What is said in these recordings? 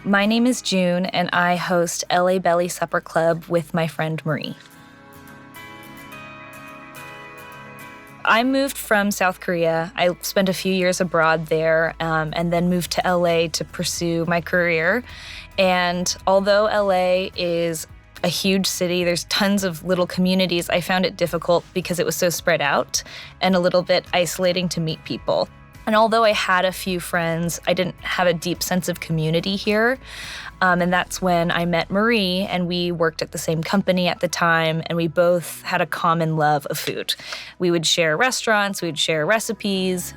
My name is June, and I host LA Belly Supper Club with my friend Marie. I moved from South Korea. I spent a few years abroad there, and then moved to LA to pursue my career. And although LA is a huge city, there's tons of little communities, I found it difficult because it was so spread out and a little bit isolating to meet people. And although I had a few friends, I didn't have a deep sense of community here. And that's when I met Marie, and we worked at the same company at the time, and we both had a common love of food. We would share restaurants, we would share recipes.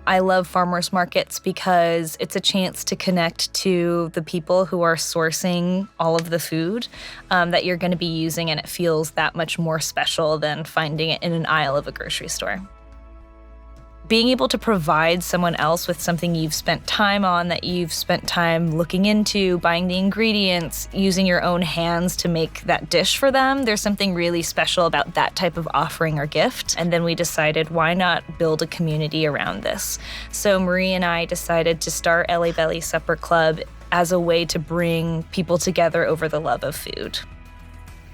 I love farmers markets because it's a chance to connect to the people who are sourcing all of the food that you're going to be using, and it feels that much more special than finding it in an aisle of a grocery store. Being able to provide someone else with something you've spent time on, that you've spent time looking into, buying the ingredients, using your own hands to make that dish for them, there's something really special about that type of offering or gift. And then we decided, why not build a community around this? So Marie and I decided to start LA Belly Supper Club as a way to bring people together over the love of food.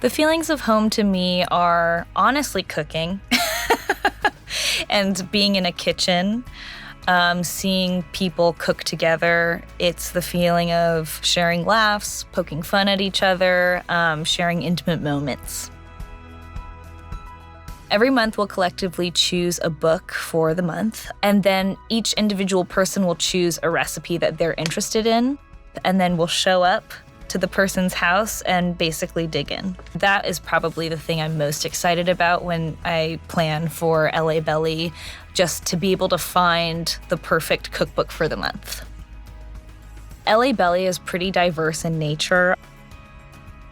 The feelings of home to me are honestly cooking. And being in a kitchen, seeing people cook together. It's the feeling of sharing laughs, poking fun at each other, sharing intimate moments. Every month we'll collectively choose a book for the month, and then each individual person will choose a recipe that they're interested in, and then we'll show up to the person's house and basically dig in. That is probably the thing I'm most excited about when I plan for LA Belly, just to be able to find the perfect cookbook for the month. LA Belly is pretty diverse in nature.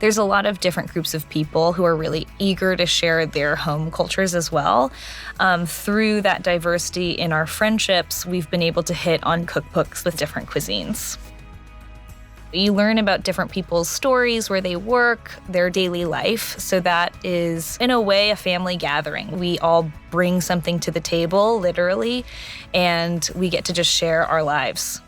There's a lot of different groups of people who are really eager to share their home cultures as well. Through that diversity in our friendships, we've been able to hit on cookbooks with different cuisines. You learn about different people's stories, where they work, their daily life. So that is, in a way, a family gathering. We all bring something to the table, literally, and we get to just share our lives.